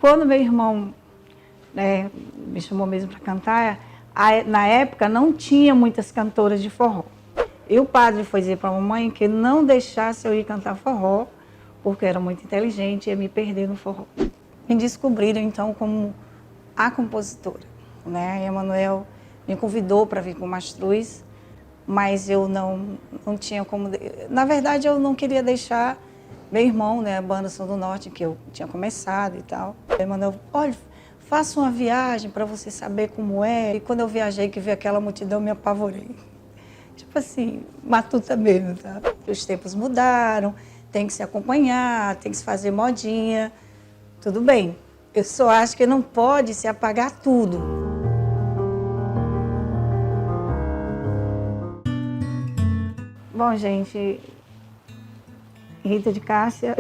quando meu irmão, né, me chamou mesmo para cantar, na época não tinha muitas cantoras de forró. E o padre foi dizer para a mamãe que não deixasse eu ir cantar forró, porque eu era muito inteligente e ia me perder no forró. Me descobriram então como a compositora, né? E Emanuel me convidou para vir com o Mastruz, mas eu não tinha como... Na verdade, eu não queria deixar meu irmão, né, a banda Som do Norte, que eu tinha começado e tal. Emanuel, olha, faça uma viagem para você saber como é. E quando eu viajei, que vi aquela multidão, me apavorei. Tipo assim, matuta mesmo, tá? Os tempos mudaram, tem que se acompanhar, tem que se fazer modinha. Tudo bem, eu só acho que não pode se apagar tudo. Bom, gente, Rita de Cássia,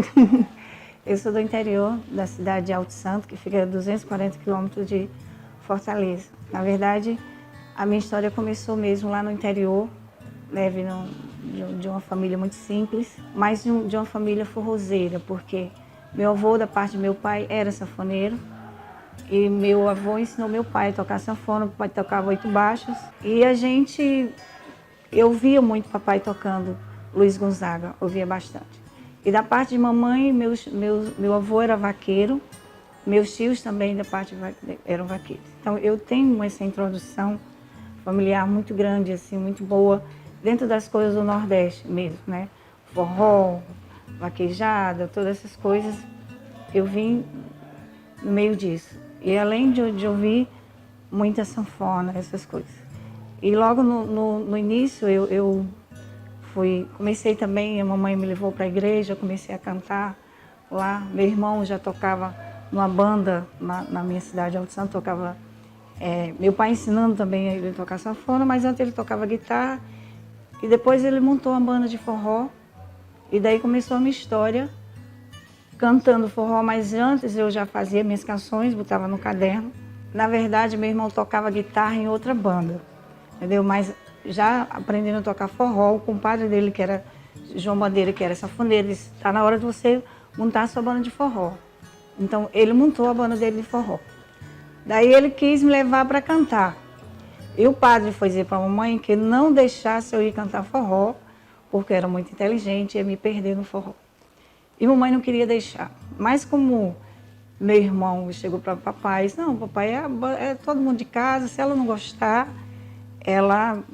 eu sou do interior da cidade de Alto Santo, que fica a 240 quilômetros de Fortaleza. Na verdade, a minha história começou mesmo lá no interior, né, vindo de uma família muito simples, mas de uma família forrozeira, porque meu avô, da parte do meu pai, era sanfoneiro, e meu avô ensinou meu pai a tocar sanfona, o pai tocava 8 baixos, e eu via muito papai tocando Luiz Gonzaga, ouvia bastante. E da parte de mamãe, meu avô era vaqueiro, meus tios também da parte eram vaqueiros. Então eu tenho essa introdução familiar muito grande, assim, muito boa, dentro das coisas do Nordeste mesmo, né? Forró, vaquejada, todas essas coisas, eu vim no meio disso. E além de ouvir muita sanfona, essas coisas. E logo no início eu comecei também, a mamãe me levou para a igreja, comecei a cantar lá. Meu irmão já tocava numa banda na minha cidade, Alto Santo, tocava... meu pai ensinando também ele a tocar sanfona, mas antes ele tocava guitarra. E depois ele montou uma banda de forró. E daí começou a minha história cantando forró, mas antes eu já fazia minhas canções, botava no caderno. Na verdade, meu irmão tocava guitarra em outra banda, entendeu? Mas já aprendendo a tocar forró, o compadre dele, que era João Bandeira, que era sanfoneiro, disse, tá na hora de você montar a sua banda de forró. Então, ele montou a banda dele de forró. Daí ele quis me levar para cantar. E o padre foi dizer para a mamãe que não deixasse eu ir cantar forró, porque eu era muito inteligente e ia me perder no forró. E mamãe não queria deixar. Mas como meu irmão chegou para o papai e disse, não, papai, é todo mundo de casa, se ela não gostar, ela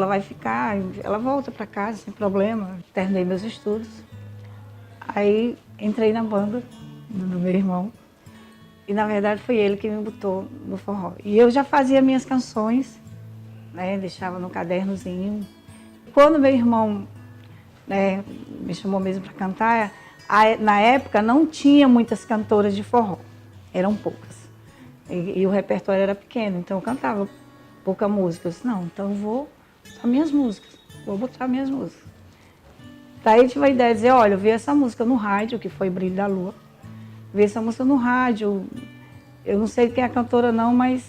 vai ficar, ela volta para casa sem problema. Terminei meus estudos. Aí entrei na banda do meu irmão. E na verdade foi ele que me botou no forró. E eu já fazia minhas canções, né, deixava no cadernozinho. Quando meu irmão, né, me chamou mesmo para cantar, na época não tinha muitas cantoras de forró, eram poucas. E o repertório era pequeno, então eu cantava pouca música. Eu disse, não, então eu vou botar minhas músicas, Daí eu tive a ideia de dizer, olha, eu vi essa música no rádio, que foi Brilho da Lua. Vi essa música no rádio, eu não sei quem é a cantora não, mas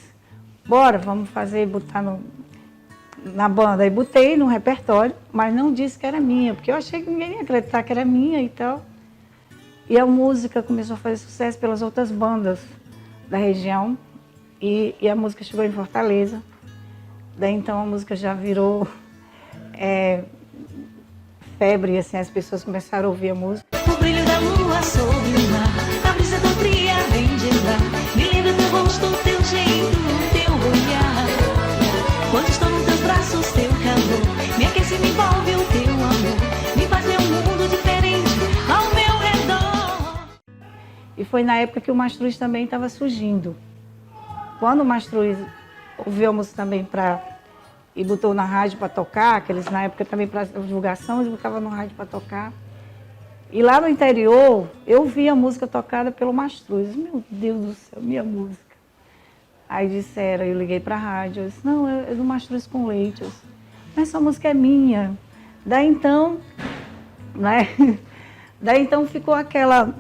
bora, vamos fazer, botar na banda. Aí botei no repertório, mas não disse que era minha, porque eu achei que ninguém ia acreditar que era minha e tal. E a música começou a fazer sucesso pelas outras bandas da região, e a música chegou em Fortaleza. Daí então a música já virou febre, assim, as pessoas começaram a ouvir a música. O brilho da lua sobre o mar, a brisa tão fria vem de lá, me lembra teu rosto, teu jeito, teu olhar. Quando estou nos teus braços, teu calor me aquece, me envolve o teu amor, me faz ver um mundo diferente ao meu redor. E foi na época que o Mastruz também estava surgindo. Quando o Mastruz ouviu a música também e botou na rádio para tocar, que eles na época também para divulgação, eles botavam no rádio para tocar. E lá no interior, eu vi a música tocada pelo Mastruz. Meu Deus do céu, minha música. Aí disseram, eu liguei para a rádio, eu disse, não, é do Mastruz com Leite. Eu disse, mas essa música é minha. Daí então, né? Daí então ficou aquela...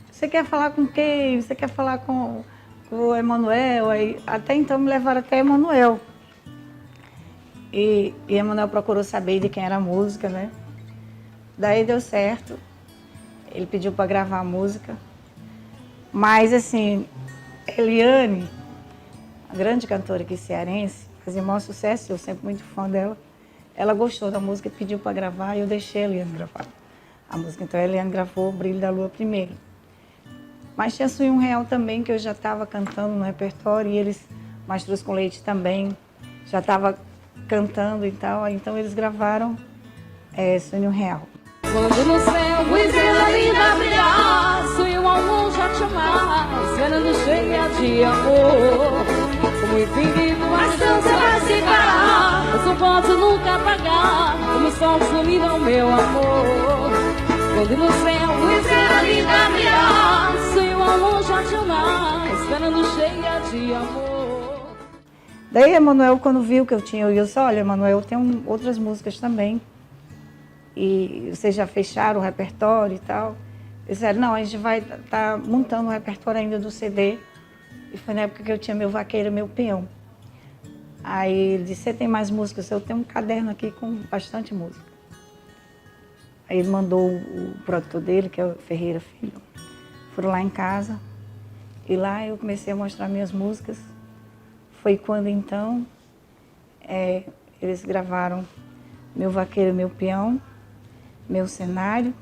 Você quer falar com quem? Você quer falar com o Emanuel? Aí, até então me levaram até Emanuel. E Emanuel procurou saber de quem era a música, né? Daí deu certo. Ele pediu para gravar a música. Mas, assim, Eliane, a grande cantora aqui cearense, fazia maior sucesso, eu sempre muito fã dela, ela gostou da música e pediu para gravar e eu deixei a Eliane gravar a música. Então a Eliane gravou o Brilho da Lua primeiro. Mas tinha Sonho Real também, que eu já estava cantando no repertório, e eles, Mastruz com Leite também, já estava cantando e tal, então eles gravaram Sonho Real. Quando no céu uma estrela linda brilhar, sonho ao longe a te amar, esperando cheia de amor. Como infinito a distância vai se parar, mas não posso nunca apagar, como o sol que ilumina o meu amor. Quando no céu uma estrela linda brilhar, sonho ao longe a te amar, esperando cheia de amor. Daí Emanuel, quando viu que eu tinha, eu disse, olha, Emanuel, tem outras músicas também. E vocês já fecharam o repertório e tal. Eles disseram, não, a gente vai estar montando o repertório ainda do CD. E foi na época que eu tinha Meu Vaqueiro, Meu Peão. Aí ele disse, você tem mais músicas? Eu tenho um caderno aqui com bastante música. Aí ele mandou o produtor dele, que é o Ferreira Filho. Foram lá em casa. E lá eu comecei a mostrar minhas músicas. Foi quando então eles gravaram Meu Vaqueiro, Meu Peão, Meu Cenário,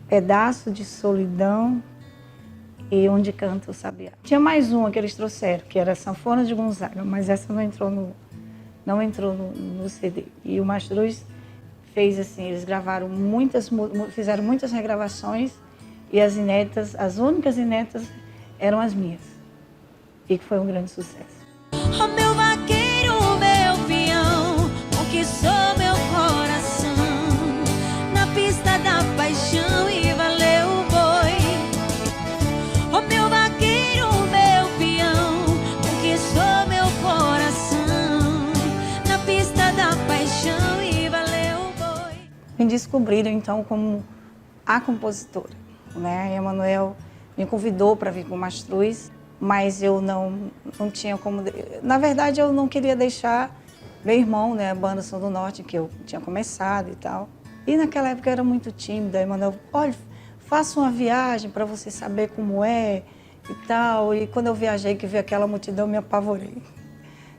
Pedaço de Solidão e Onde Canta o Sabiá. Tinha mais uma que eles trouxeram, que era Sanfona de Gonzaga, mas essa não entrou no CD. E o Mastruz fez assim, eles gravaram fizeram muitas regravações e as inéditas, as únicas inéditas eram as minhas. E que foi um grande sucesso. Oh, meu vaqueiro, meu peão, conquistou meu coração na pista da paixão e valeu o boi. Oh, meu vaqueiro, meu peão, conquistou meu coração na pista da paixão e valeu o boi. Me descobriram então como a compositora, né? Emanuel me convidou para vir com o Mastruz, mas eu não tinha como... Na verdade, eu não queria deixar meu irmão, né, a banda Som do Norte, que eu tinha começado e tal. E naquela época eu era muito tímida, Emanuel, olha, faça uma viagem para você saber como é e tal. E quando eu viajei, que vi aquela multidão, eu me apavorei.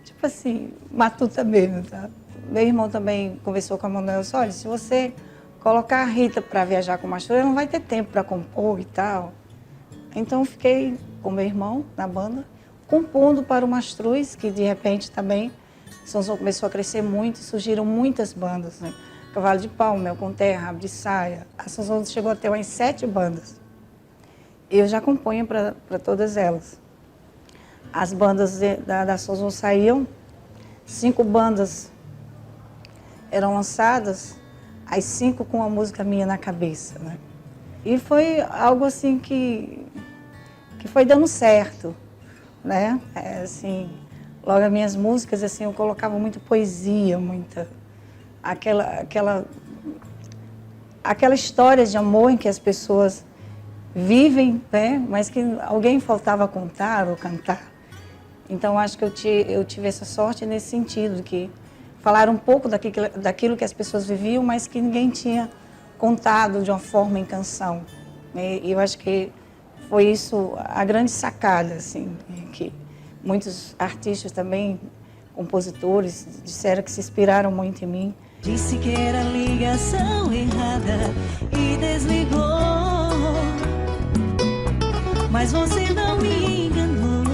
Tipo assim, matuta mesmo, tá? Meu irmão também conversou com a Emanuel, disse, olha, se você colocar a Rita para viajar com o Mastruz, ela não vai ter tempo para compor e tal. Então eu fiquei com meu irmão na banda, compondo para o Mastruz, que de repente também São João começou a crescer muito e surgiram muitas bandas, né? Cavalo de Pau, Mel com Terra, Rabo de Saia. A São João chegou a ter umas 7 bandas. Eu já componho para todas elas. As bandas da São João saíam, 5 bandas eram lançadas, as 5 com a música minha na cabeça, né? E foi algo assim que foi dando certo, né? Assim, logo as minhas músicas, assim, eu colocava muita poesia, aquela história de amor em que as pessoas vivem, né? Mas que alguém faltava contar ou cantar. Então, acho que eu tive essa sorte nesse sentido, que falaram um pouco daquilo que as pessoas viviam, mas que ninguém tinha contado de uma forma em canção. E eu acho que foi isso a grande sacada, assim, que muitos artistas também, compositores, disseram que se inspiraram muito em mim. Disse que era ligação errada e desligou, mas você não me enganou.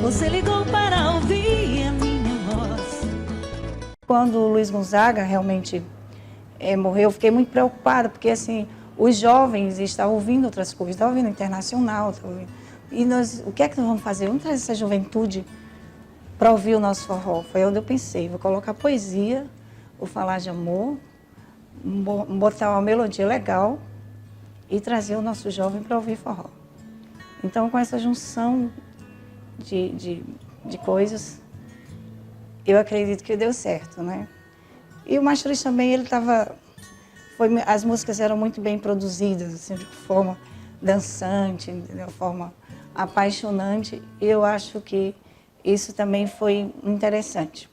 Você ligou para ouvir a minha voz. Quando o Luiz Gonzaga realmente morreu, eu fiquei muito preocupada, porque assim, os jovens estavam ouvindo outras coisas, estavam ouvindo internacional, e nós, o que é que nós vamos fazer? Vamos trazer essa juventude para ouvir o nosso forró. Foi onde eu pensei, vou colocar poesia, vou falar de amor, botar uma melodia legal e trazer o nosso jovem para ouvir forró. Então, com essa junção de coisas, eu acredito que deu certo, né? E o Mastruz também, as músicas eram muito bem produzidas, assim, de forma dançante, de uma forma apaixonante. E eu acho que isso também foi interessante.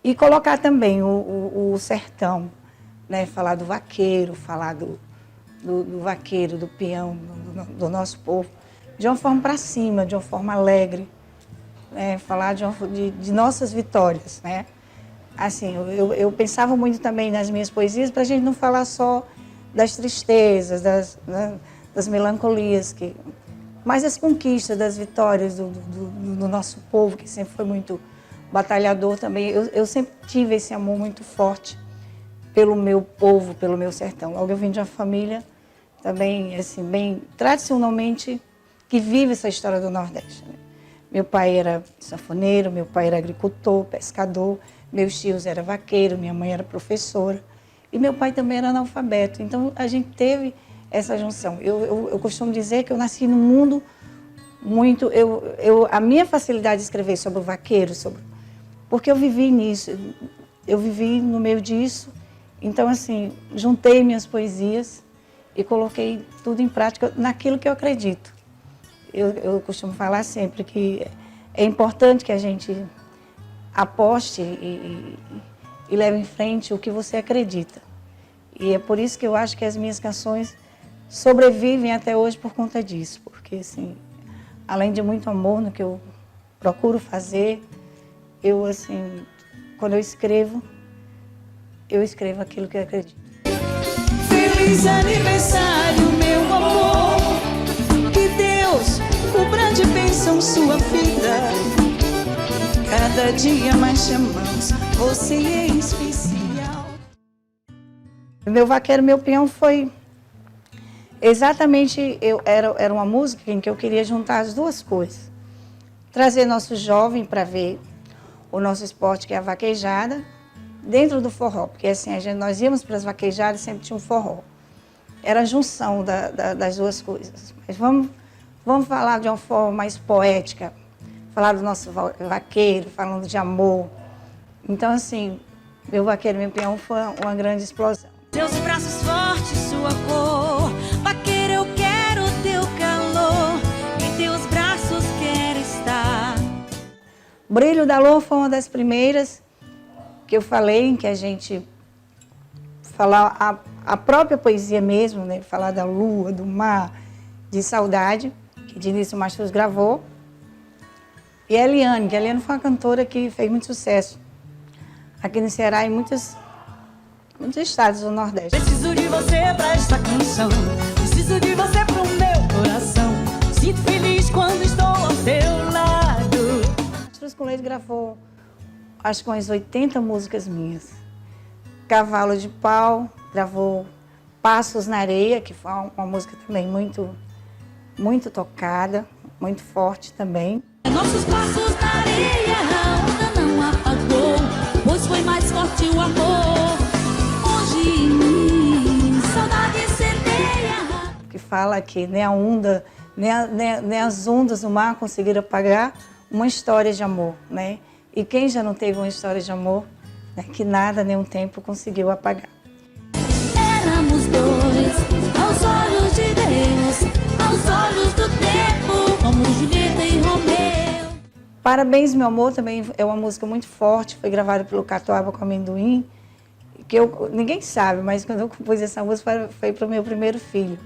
E colocar também o sertão, né? Falar do vaqueiro, falar do vaqueiro, do peão, do nosso povo, de uma forma para cima, de uma forma alegre, né? Falar de nossas vitórias, né? Assim, eu pensava muito também nas minhas poesias para a gente não falar só das tristezas, das melancolias, mas as conquistas, das vitórias do nosso povo, que sempre foi muito batalhador também. Eu sempre tive esse amor muito forte pelo meu povo, pelo meu sertão. Logo eu vim de uma família também, assim, bem tradicionalmente, que vive essa história do Nordeste, né? Meu pai era sanfoneiro, meu pai era agricultor, pescador, meus tios eram vaqueiros, minha mãe era professora e meu pai também era analfabeto. Então a gente teve essa junção. Eu costumo dizer que eu nasci num mundo muito... a minha facilidade de escrever sobre o vaqueiro, porque eu vivi nisso, eu vivi no meio disso. Então, assim, juntei minhas poesias e coloquei tudo em prática naquilo que eu acredito. Eu costumo falar sempre que é importante que a gente aposte e leve em frente o que você acredita. E é por isso que eu acho que as minhas canções sobrevivem até hoje por conta disso. Porque, assim, além de muito amor no que eu procuro fazer, eu, assim, quando eu escrevo aquilo que eu acredito. Feliz aniversário, meu amor. Que Deus cubra de bênção sua vida. Cada dia mais te amamos, você é especial. Meu vaqueiro, meu peão foi exatamente, era uma música em que eu queria juntar as duas coisas. Trazer nosso jovem para ver o nosso esporte, que é a vaquejada, dentro do forró, porque assim, nós íamos para as vaquejadas e sempre tinha um forró. Era a junção das duas coisas. Mas vamos falar de uma forma mais poética, falar do nosso vaqueiro, falando de amor. Então, assim, meu vaqueiro, meu peão foi uma grande explosão. Teus braços fortes, sua cor, vaqueiro, eu quero teu calor, em teus braços quero estar. Brilho da Lua foi uma das primeiras que eu falei, em que a gente falar a própria poesia mesmo, né? Falar da lua, do mar, de saudade, que Diniz Mastruz gravou. E a Eliane, que a Eliane foi uma cantora que fez muito sucesso aqui no Ceará e muitos estados do Nordeste. Preciso de você pra esta canção, preciso de você pro meu coração, sinto feliz quando estou ao teu lado. Mastruz com Leite gravou, acho que umas 80 músicas minhas. Cavalo de Pau, gravou Passos na Areia, que foi uma música também muito tocada, muito forte também. Nossos passos na areia, a onda não apagou, pois foi mais forte o amor. Hoje em mim, saudade semeia. Que fala que nem a onda, nem as ondas do mar conseguiram apagar uma história de amor, né? E quem já não teve uma história de amor, né, que nada, nem um tempo conseguiu apagar. Éramos dois, aos olhos de Deus, aos olhos do tempo, como Julieta e Romeu. Parabéns, Meu Amor, também é uma música muito forte, foi gravada pelo Catuaba com Amendoim, que ninguém sabe, mas quando eu compus essa música foi para o meu primeiro filho.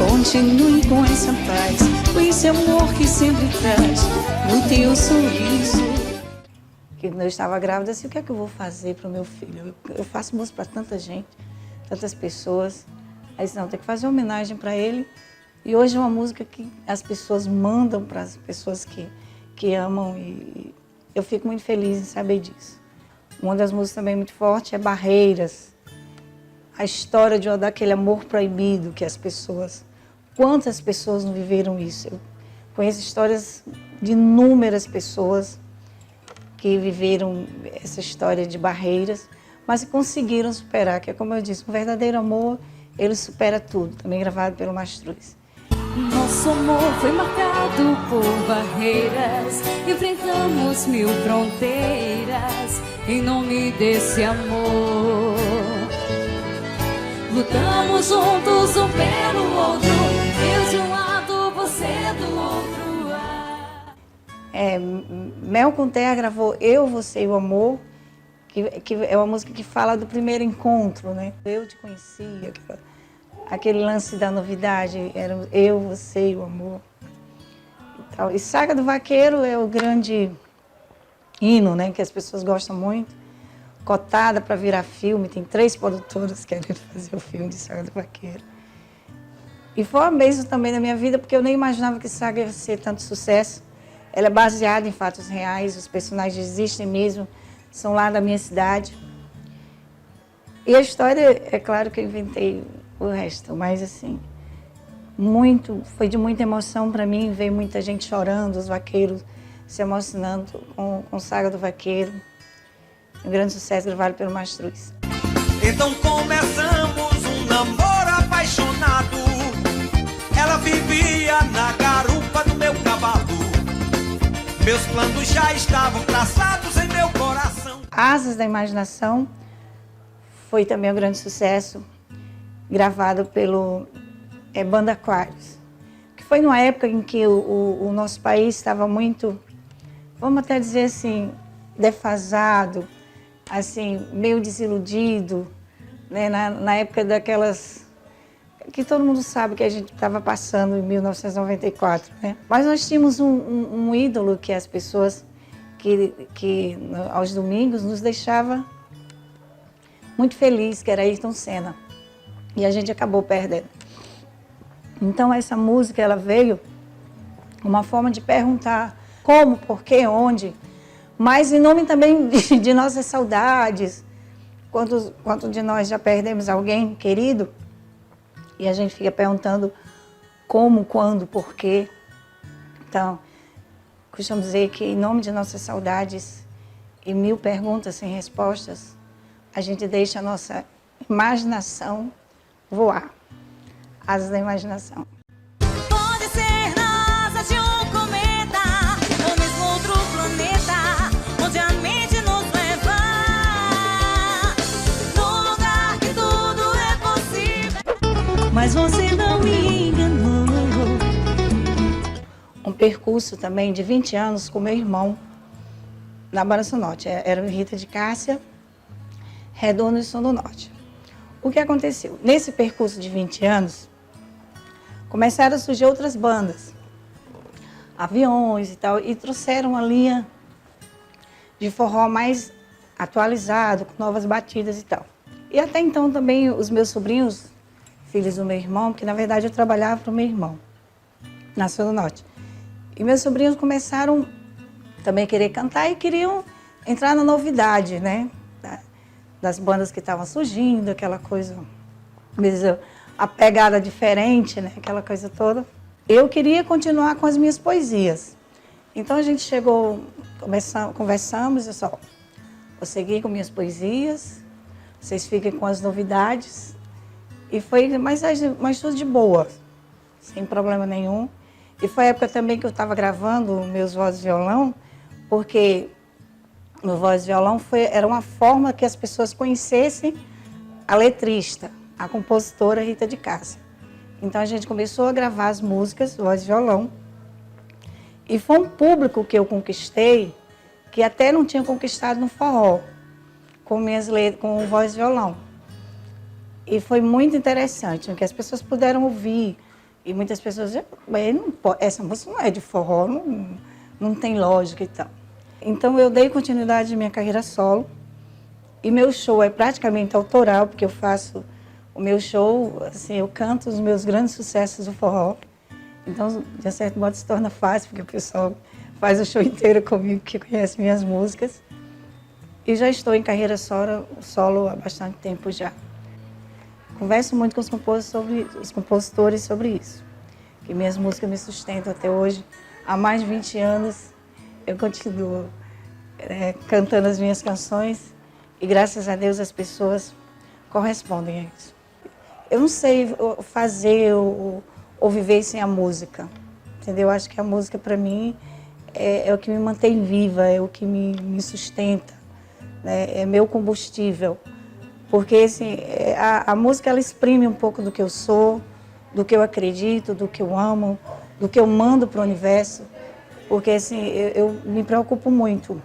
Continue com essa paz, com esse amor que sempre traz no teu sorriso. Eu estava grávida, assim, o que é que eu vou fazer para o meu filho? Eu faço música para tanta gente, tantas pessoas. Aí disse, não, tem que fazer uma homenagem para ele. E hoje é uma música que as pessoas mandam para as pessoas que amam e eu fico muito feliz em saber disso. Uma das músicas também muito forte é Barreiras. A história daquele amor proibido que as pessoas... Quantas pessoas não viveram isso? Eu conheço histórias de inúmeras pessoas que viveram essa história de barreiras, mas conseguiram superar, que é como eu disse, um verdadeiro amor, ele supera tudo, também gravado pelo Mastruz. Nosso amor foi marcado por barreiras, enfrentamos 1000 fronteiras em nome desse amor. Lutamos juntos um pelo outro, eu de um lado, você do outro. Mel com Terra gravou Eu, Você e o Amor, que é uma música que fala do primeiro encontro, né? Eu te conhecia, aquele lance da novidade, era eu, você e o amor. E tal. E Saga do Vaqueiro é o grande hino, né, que as pessoas gostam muito, cotada para virar filme, tem 3 produtoras querendo fazer o filme de Saga do Vaqueiro. E foi uma bênção também na minha vida, porque eu nem imaginava que Saga ia ser tanto sucesso. Ela é baseada em fatos reais, os personagens existem mesmo, são lá da minha cidade. E a história, é claro que eu inventei o resto, mas assim, foi de muita emoção para mim, ver muita gente chorando, os vaqueiros se emocionando com Saga do Vaqueiro. Um grande sucesso gravado pelo Mastruz. Então começamos um namoro apaixonado. Ela vivia na garupa do meu cavalo. Meus planos já estavam traçados em meu coração. Asas da Imaginação foi também um grande sucesso, gravado pelo Banda Aquários. Que foi numa época em que o nosso país estava muito, vamos até dizer assim, defasado, assim, meio desiludido, né? Na época daquelas que todo mundo sabe que a gente estava passando em 1994, né? Mas nós tínhamos um ídolo que as pessoas que aos domingos nos deixava muito feliz, que era Ayrton Senna, e a gente acabou perdendo. Então essa música ela veio uma forma de perguntar como, por quê, onde, mas em nome também de nossas saudades. Quanto de nós já perdemos alguém querido e a gente fica perguntando como, quando, por quê. Então, costumo dizer que em nome de nossas saudades e 1000 perguntas sem respostas, a gente deixa a nossa imaginação voar. Asas da Imaginação. Pode ser nas asas de um cometa ou mesmo outro planeta, onde a mente nos leva, num lugar que tudo é possível. Mas você não me enganou. Um percurso também de 20 anos com meu irmão na Balança Norte. Era o Rita de Cássia, Redondo e Som do Norte. O que aconteceu? Nesse percurso de 20 anos, começaram a surgir outras bandas, Aviões e tal, e trouxeram uma linha de forró mais atualizado, com novas batidas e tal. E até então também os meus sobrinhos, filhos do meu irmão, porque na verdade eu trabalhava para o meu irmão, na Som do Norte. E meus sobrinhos começaram também a querer cantar e queriam entrar na novidade, né? Das bandas que estavam surgindo, aquela coisa, a pegada diferente, né? Aquela coisa toda. Eu queria continuar com as minhas poesias. Então a gente chegou, conversamos, eu só, vou seguir com minhas poesias, vocês fiquem com as novidades. E foi, mas tudo de boa, sem problema nenhum. E foi a época também que eu estava gravando meus vozes e violão, porque no voz e violão era uma forma que as pessoas conhecessem a letrista, a compositora Rita de Cássia. Então a gente começou a gravar as músicas, voz e violão, e foi um público que eu conquistei, que até não tinha conquistado no forró, com o voz e violão. E foi muito interessante, porque as pessoas puderam ouvir, e muitas pessoas diziam, essa música não é de forró, não tem lógica e tal. Então eu dei continuidade à minha carreira solo, e meu show é praticamente autoral, porque eu faço o meu show, assim, eu canto os meus grandes sucessos do forró. Então, de certo modo, se torna fácil, porque o pessoal faz o show inteiro comigo, que conhece minhas músicas. E já estou em carreira solo há bastante tempo já. Converso muito com os compositores sobre isso, que minhas músicas me sustentam até hoje. Há mais de 20 anos eu continuo cantando as minhas canções e, graças a Deus, as pessoas correspondem a isso. Eu não sei fazer ou viver sem a música, entendeu? Acho que a música, para mim, é o que me mantém viva, é o que me sustenta, né? É meu combustível. Porque assim, a música ela exprime um pouco do que eu sou, do que eu acredito, do que eu amo, do que eu mando para o universo. Porque assim, eu me preocupo muito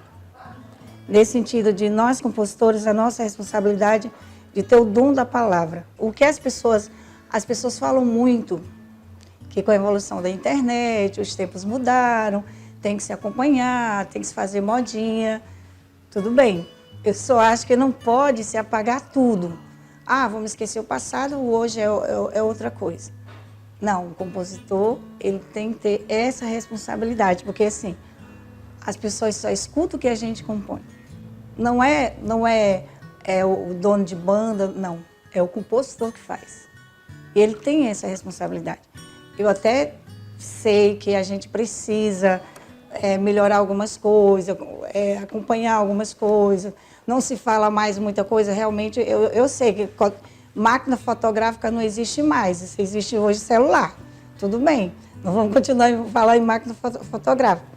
nesse sentido de nós, compositores, a nossa responsabilidade de ter o dom da palavra. O que as pessoas As pessoas falam muito que com a evolução da internet, os tempos mudaram, tem que se acompanhar, tem que se fazer modinha. Tudo bem, eu só acho que não pode se apagar tudo. Ah, vamos esquecer o passado, hoje é outra coisa. Não, o compositor, ele tem que ter essa responsabilidade, porque assim, as pessoas só escutam o que a gente compõe. Não é o dono de banda, não, é o compositor que faz. Ele tem essa responsabilidade. Eu até sei que a gente precisa melhorar algumas coisas, acompanhar algumas coisas. Não se fala mais muita coisa, realmente, eu sei que máquina fotográfica não existe mais, isso existe hoje celular. Tudo bem, não vamos continuar a falar em máquina fotográfica.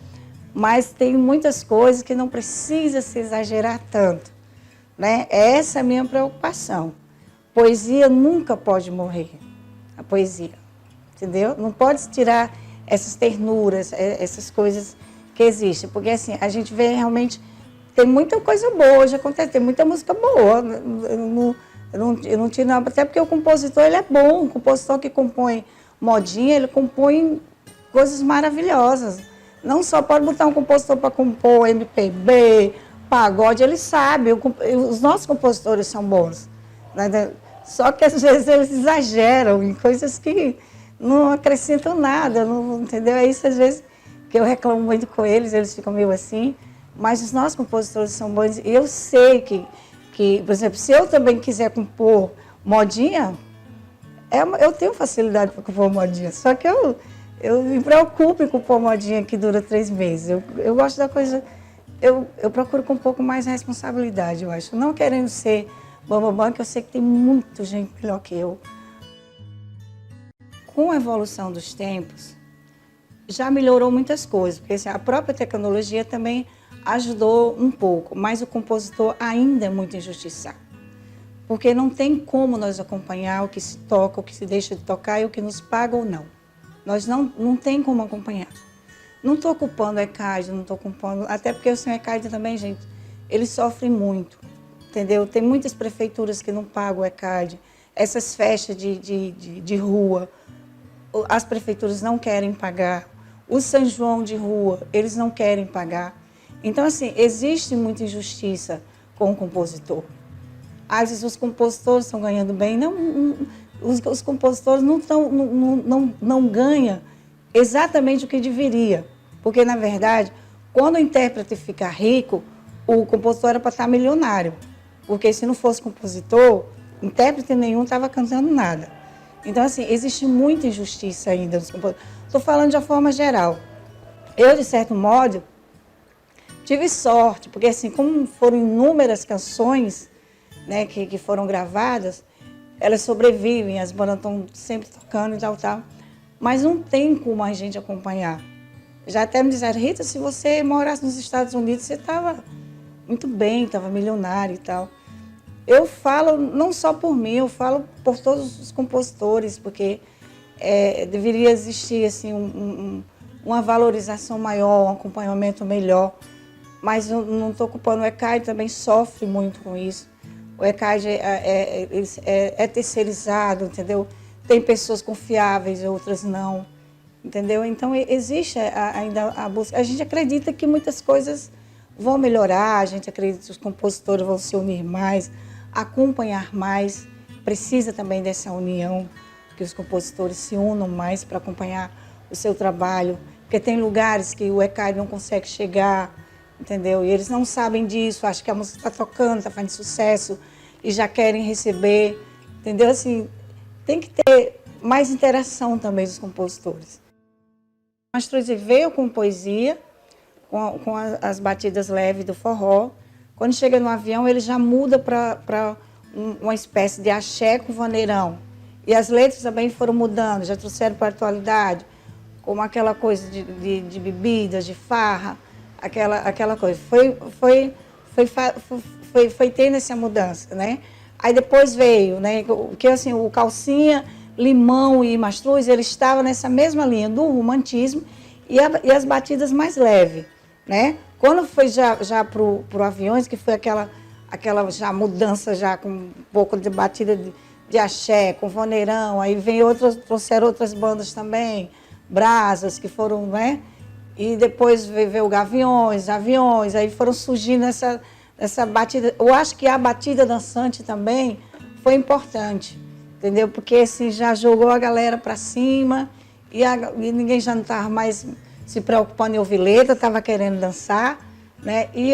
Mas tem muitas coisas que não precisa se exagerar tanto, né? Essa é a minha preocupação. Poesia nunca pode morrer, a poesia, entendeu? Não pode tirar essas ternuras, essas coisas que existem, porque assim, a gente vê realmente, tem muita coisa boa, já acontece, tem muita música boa, eu não tiro nada, até porque o compositor, ele é bom, o compositor que compõe modinha, ele compõe coisas maravilhosas. Não só pode botar um compositor para compor MPB, pagode, ele sabe, os nossos compositores são bons, né? Só que às vezes eles exageram em coisas que não acrescentam nada, não, entendeu? É isso às vezes que eu reclamo muito com eles ficam meio assim, mas os nossos compositores são bons. E eu sei que, por exemplo, se eu também quiser compor modinha, eu tenho facilidade para compor modinha, só que eu me preocupo em compor modinha que dura 3 meses. Eu gosto da coisa, eu procuro com um pouco mais de responsabilidade, eu acho. Não querendo ser bambambam, que eu sei que tem muita gente melhor que eu. Com a evolução dos tempos, já melhorou muitas coisas, porque assim, a própria tecnologia também ajudou um pouco, mas o compositor ainda é muito injustiçado. Porque não tem como nós acompanhar o que se toca, o que se deixa de tocar e o que nos paga ou não. Nós não tem como acompanhar. Não estou culpando o ECAD, não estou culpando, até porque o senhor ECAD também, gente, ele sofre muito, entendeu? Tem muitas prefeituras que não pagam o ECAD, essas festas de rua, as prefeituras não querem pagar, o São João de rua, eles não querem pagar. Então, assim, existe muita injustiça com o compositor. Às vezes os compositores estão ganhando bem, os compositores não ganham exatamente o que deveria. Porque, na verdade, quando o intérprete fica rico, o compositor era para estar milionário. Porque se não fosse compositor, intérprete nenhum estava cantando nada. Então, assim, existe muita injustiça ainda nos compositores. Estou falando de uma forma geral. Eu, de certo modo, tive sorte, porque assim, como foram inúmeras canções, né, que foram gravadas, elas sobrevivem, as bandas estão sempre tocando e tal. Mas não tem como a gente acompanhar. Já até me disseram, Rita, se você morasse nos Estados Unidos, você estava muito bem, estava milionário e tal. Eu falo não só por mim, eu falo por todos os compositores, porque deveria existir assim, uma valorização maior, um acompanhamento melhor. Mas eu não estou culpando o ECAD, também sofre muito com isso. O ECAD é terceirizado, entendeu? Tem pessoas confiáveis, outras não, entendeu? Então, existe ainda a busca. A gente acredita que muitas coisas vão melhorar, a gente acredita que os compositores vão se unir mais, acompanhar mais. Precisa também dessa união, que os compositores se unam mais para acompanhar o seu trabalho, porque tem lugares que o ECAD não consegue chegar, entendeu? E eles não sabem disso, acham que a música está tocando, está fazendo sucesso e já querem receber, entendeu? Assim, tem que ter mais interação também dos compositores. O Mastruzzi veio com poesia, com as batidas leves do forró. Quando chega no avião, ele já muda para uma espécie de axé com vaneirão. E as letras também foram mudando, já trouxeram para a atualidade, como aquela coisa de bebidas, de farra, aquela coisa. Foi tendo essa mudança, né? Aí depois veio, né? Porque assim, o Calcinha, Limão e Mastruz, ele estava nessa mesma linha do romantismo e as batidas mais leves, né? Quando foi já pro Aviões, que foi aquela já mudança já com um pouco de batida de axé, com vaneirão, aí trouxeram outras bandas também, brasas, que foram, né? E depois veio Gaviões, Aviões, aí foram surgindo essa batida. Eu acho que a batida dançante também foi importante, entendeu? Porque assim, já jogou a galera para cima e ninguém já não estava mais se preocupando em ouvir letra, estava querendo dançar, né? E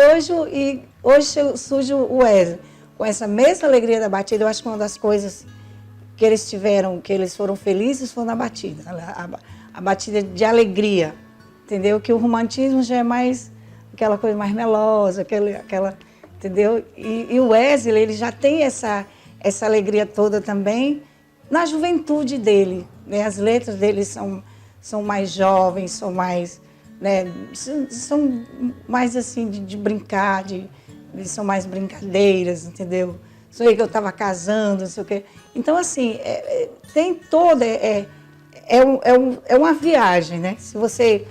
hoje surge o Wesley, com essa mesma alegria da batida. Eu acho que uma das coisas que eles tiveram, que eles foram felizes, foi na batida, a batida de alegria, entendeu? Que o romantismo já é mais aquela coisa mais melosa, aquela entendeu? E o Wesley, ele já tem essa alegria toda também na juventude dele, né? As letras dele são mais jovens, são mais, né? São mais assim de brincar, eles são mais brincadeiras, entendeu? Sou eu que eu estava casando, não sei o quê. Então, assim, tem toda... É uma viagem, né? Se você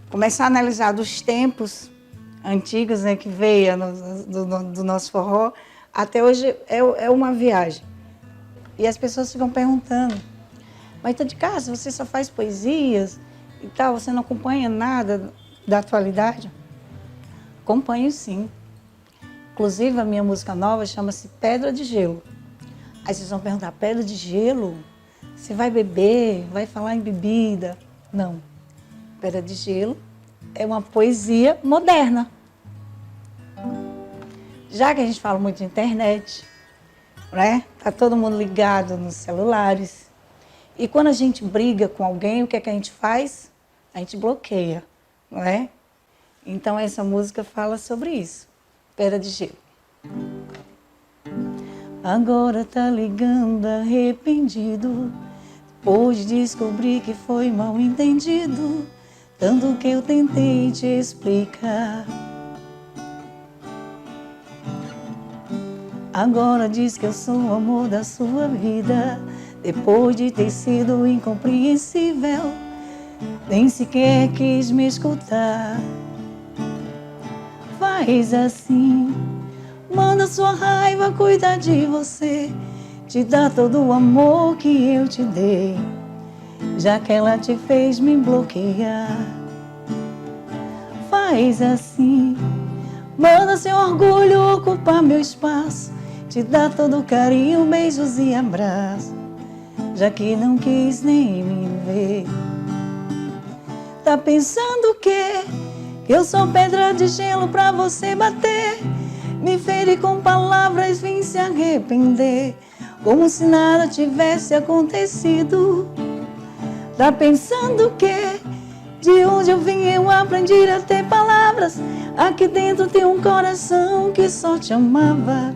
começar a analisar dos tempos antigos, né, que veio do nosso forró, até hoje é uma viagem. E as pessoas ficam perguntando, mas de casa você só faz poesias e tal, você não acompanha nada da atualidade? Acompanho sim. Inclusive, a minha música nova chama-se Pedra de Gelo. Aí vocês vão perguntar, pedra de gelo? Você vai beber? Vai falar em bebida? Não. Pedra de Gelo é uma poesia moderna. Já que a gente fala muito de internet, né? Tá todo mundo ligado nos celulares. E quando a gente briga com alguém, o que é que a gente faz? A gente bloqueia, não é? Então essa música fala sobre isso. Pedra de Gelo. Agora tá ligando arrependido, depois de descobrir que foi mal entendido, tanto que eu tentei te explicar. Agora diz que eu sou o amor da sua vida, depois de ter sido incompreensível, nem sequer quis me escutar. Faz assim, manda sua raiva cuidar de você, te dá todo o amor que eu te dei, já que ela te fez me bloquear. Faz assim, manda seu orgulho ocupar meu espaço, te dá todo o carinho, beijos e abraços, já que não quis nem me ver. Tá pensando o quê? Que eu sou pedra de gelo pra você bater, me ferir com palavras, vim se arrepender, como se nada tivesse acontecido. Tá pensando o quê? De onde eu vim eu aprendi a ter palavras, aqui dentro tem um coração que só te amava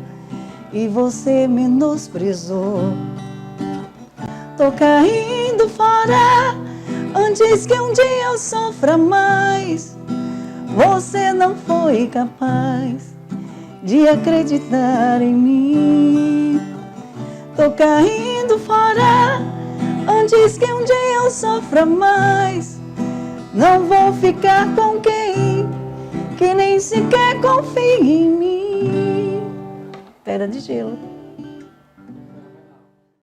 e você menosprezou. Tô caindo fora antes que um dia eu sofra mais. Você não foi capaz de acreditar em mim. Tô caindo fora antes que um dia eu sofra mais. Não vou ficar com quem que nem sequer confia em mim. Pedra de Gelo.